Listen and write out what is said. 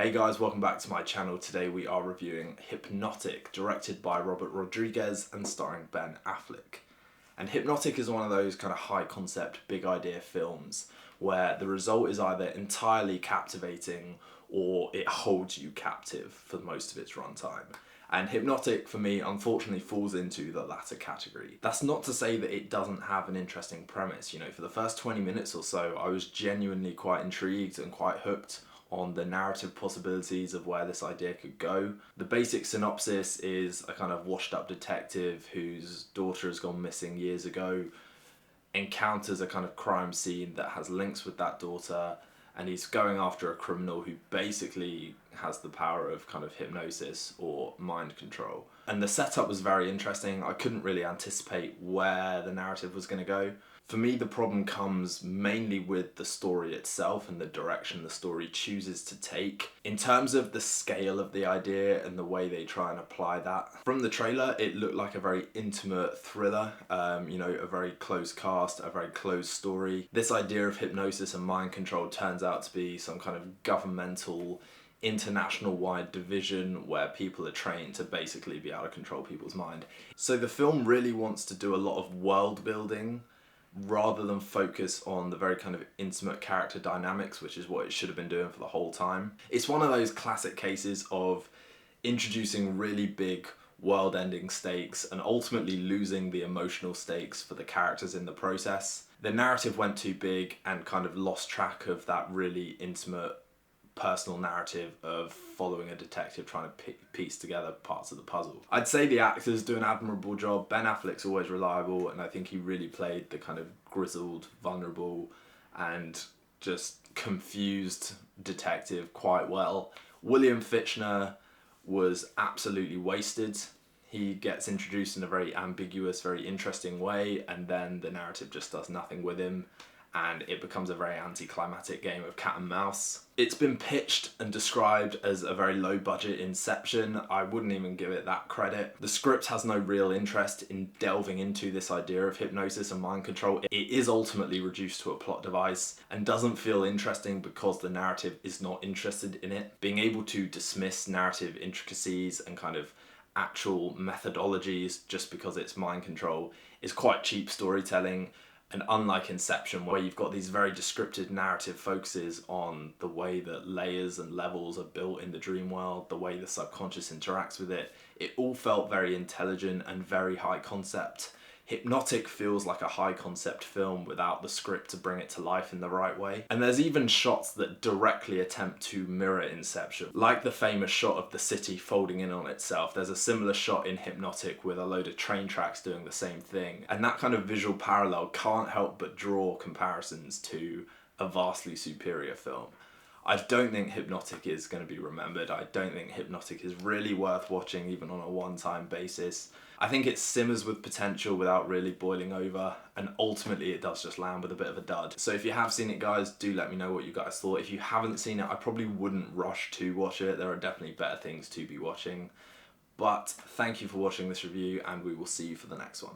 Hey guys, welcome back to my channel. Today we are reviewing Hypnotic, directed by Robert Rodriguez and starring Ben Affleck. And Hypnotic is one of those kind of high concept, big idea films where the result is either entirely captivating or it holds you captive for most of its runtime. And Hypnotic, for me, unfortunately falls into the latter category. That's not to say that it doesn't have an interesting premise. You know, for the first 20 minutes or so, I was genuinely quite intrigued and quite hooked on the narrative possibilities of where this idea could go. The basic synopsis is a kind of washed up detective whose daughter has gone missing years ago, encounters a kind of crime scene that has links with that daughter, and he's going after a criminal who basically has the power of kind of hypnosis or mind control. And the setup was very interesting. I couldn't really anticipate where the narrative was going to go. For me, the problem comes mainly with the story itself and the direction the story chooses to take. In terms of the scale of the idea and the way they try and apply that. From the trailer, it looked like a very intimate thriller, a very close cast, a very closed story. This idea of hypnosis and mind control turns out to be some kind of governmental international-wide division where people are trained to basically be able to control people's mind. So the film really wants to do a lot of world building rather than focus on the very kind of intimate character dynamics, which is what it should have been doing for the whole time. It's one of those classic cases of introducing really big world-ending stakes and ultimately losing the emotional stakes for the characters in the process. The narrative went too big and kind of lost track of that really intimate personal narrative of following a detective trying to piece together parts of the puzzle. I'd say the actors do an admirable job. Ben Affleck's always reliable, and I think he really played the kind of grizzled, vulnerable, and just confused detective quite well. William Fichtner was absolutely wasted. He gets introduced in a very ambiguous, very interesting way, and then the narrative just does nothing with him, and it becomes a very anticlimactic game of cat and mouse. It's been pitched and described as a very low budget Inception. I wouldn't even give it that credit. The script has no real interest in delving into this idea of hypnosis and mind control. It is ultimately reduced to a plot device and doesn't feel interesting because the narrative is not interested in it. Being able to dismiss narrative intricacies and kind of actual methodologies just because it's mind control is quite cheap storytelling. And unlike Inception, where you've got these very descriptive narrative focuses on the way that layers and levels are built in the dream world, the way the subconscious interacts with it, it all felt very intelligent and very high concept. Hypnotic feels like a high concept film without the script to bring it to life in the right way. And there's even shots that directly attempt to mirror Inception. Like the famous shot of the city folding in on itself, there's a similar shot in Hypnotic with a load of train tracks doing the same thing. And that kind of visual parallel can't help but draw comparisons to a vastly superior film. I don't think Hypnotic is going to be remembered. I don't think Hypnotic is really worth watching even on a one-time basis. I think it simmers with potential without really boiling over, and ultimately it does just land with a bit of a dud. So if you have seen it, guys, do let me know what you guys thought. If you haven't seen it, I probably wouldn't rush to watch it. There are definitely better things to be watching. But thank you for watching this review, and we will see you for the next one.